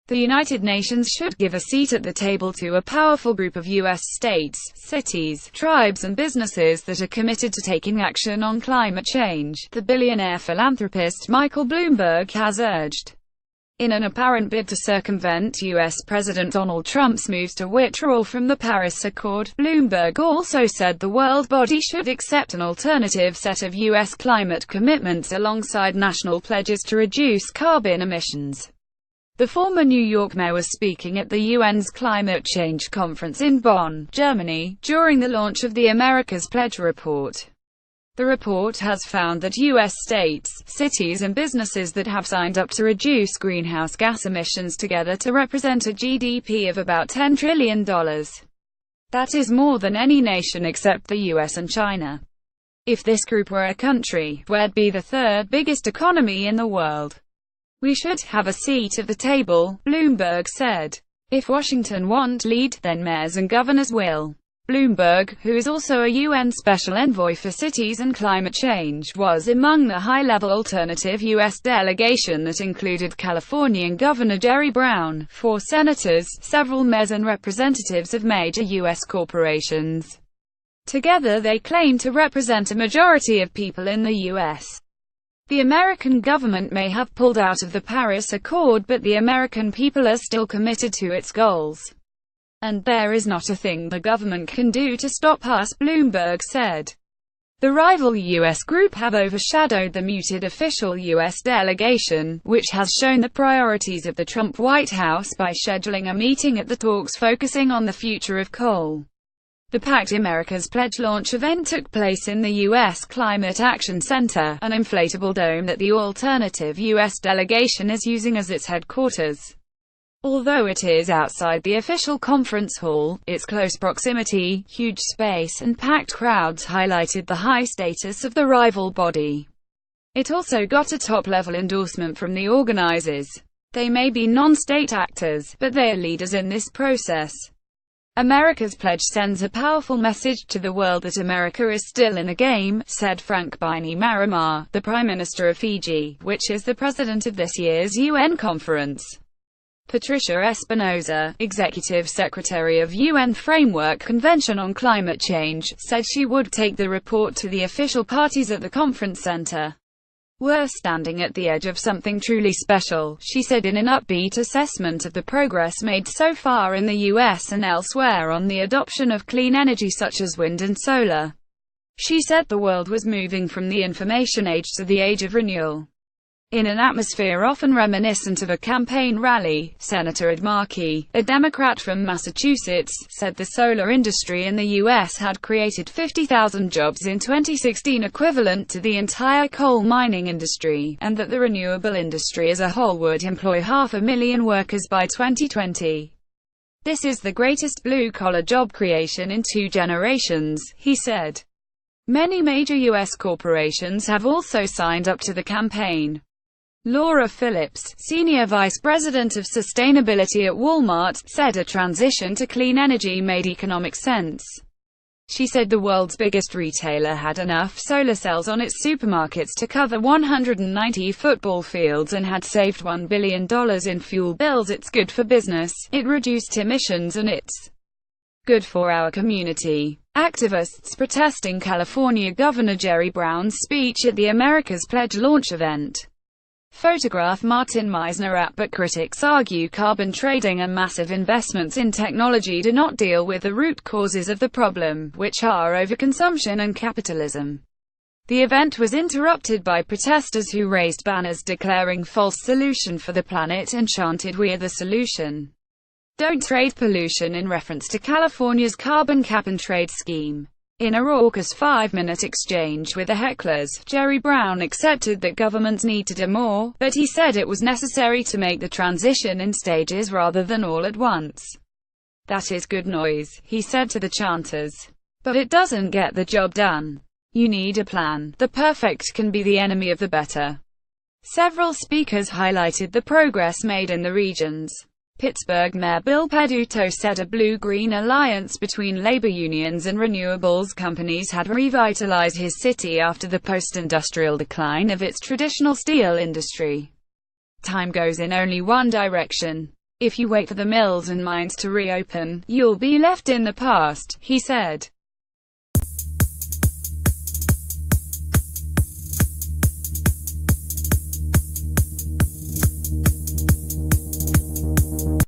The United Nations should give a seat at the table to a powerful group of U.S. states, cities, tribes and businesses that are committed to taking action on climate change, the billionaire philanthropist Michael Bloomberg has urged. In an apparent bid to circumvent U.S. President Donald Trump's moves to withdraw from the Paris Accord, Bloomberg also said the world body should accept an alternative set of U.S. climate commitments alongside national pledges to reduce carbon emissions. The former New York mayor was speaking at the UN's climate change conference in Bonn, Germany, during the launch of the America's Pledge report. The report has found that U.S. states, cities and businesses that have signed up to reduce greenhouse gas emissions together to represent a GDP of about $10 trillion. That is more than any nation except the U.S. and China. If this group were a country, we'd be the third biggest economy in the world. We should have a seat at the table, Bloomberg said. If Washington won't lead, then mayors and governors will. Bloomberg, who is also a UN Special Envoy for Cities and Climate Change, was among the high-level alternative U.S. delegation that included Californian Governor Jerry Brown, 4 senators, several mayors and representatives of major U.S. corporations. Together they claim to represent a majority of people in the U.S. The American government may have pulled out of the Paris Accord, but the American people are still committed to its goals. And there is not a thing the government can do to stop us, Bloomberg said. The rival U.S. group have overshadowed the muted official U.S. delegation, which has shown the priorities of the Trump White House by scheduling a meeting at the talks focusing on the future of coal. The packed America's Pledge launch event took place in the U.S. Climate Action Center, an inflatable dome that the alternative U.S. delegation is using as its headquarters. Although it is outside the official conference hall, its close proximity, huge space, and packed crowds highlighted the high status of the rival body. It also got a top-level endorsement from the organizers. They may be non-state actors, but they are leaders in this process. America's Pledge sends a powerful message to the world that America is still in the game, said Frank Bainimarama, the Prime Minister of Fiji, which is the president of this year's UN conference. Patricia Espinosa, Executive Secretary of UN Framework Convention on Climate Change, said she would take the report to the official parties at the conference center. We're standing at the edge of something truly special, she said in an upbeat assessment of the progress made so far in the US and elsewhere on the adoption of clean energy such as wind and solar. She said the world was moving from the information age to the age of renewal. In an atmosphere often reminiscent of a campaign rally, Senator Ed Markey, a Democrat from Massachusetts, said the solar industry in the U.S. had created 50,000 jobs in 2016, equivalent to the entire coal mining industry, and that the renewable industry as a whole would employ 500,000 workers by 2020. This is the greatest blue-collar job creation in 2 generations, he said. Many major U.S. corporations have also signed up to the campaign. Laura Phillips, Senior Vice President of Sustainability at Walmart, said a transition to clean energy made economic sense. She said the world's biggest retailer had enough solar cells on its supermarkets to cover 190 football fields and had saved $1 billion in fuel bills. It's good for business, it reduced emissions, and it's good for our community. Activists protesting California Governor Jerry Brown's speech at the America's Pledge launch event photograph Martin Meisner at, but critics argue carbon trading and massive investments in technology do not deal with the root causes of the problem, which are overconsumption and capitalism. The event was interrupted by protesters who raised banners declaring false solution for the planet and chanted "We're the solution. Don't trade pollution," in reference to California's carbon cap and trade scheme. In a raucous 5-minute exchange with the hecklers, Jerry Brown accepted that governments need to do more, but he said it was necessary to make the transition in stages rather than all at once. "That is good noise," he said to the chanters. "But it doesn't get the job done. You need a plan. The perfect can be the enemy of the better." Several speakers highlighted the progress made in the regions. Pittsburgh Mayor Bill Peduto said a blue-green alliance between labor unions and renewables companies had revitalized his city after the post-industrial decline of its traditional steel industry. "Time goes in only one direction. If you wait for the mills and mines to reopen, you'll be left in the past, he said.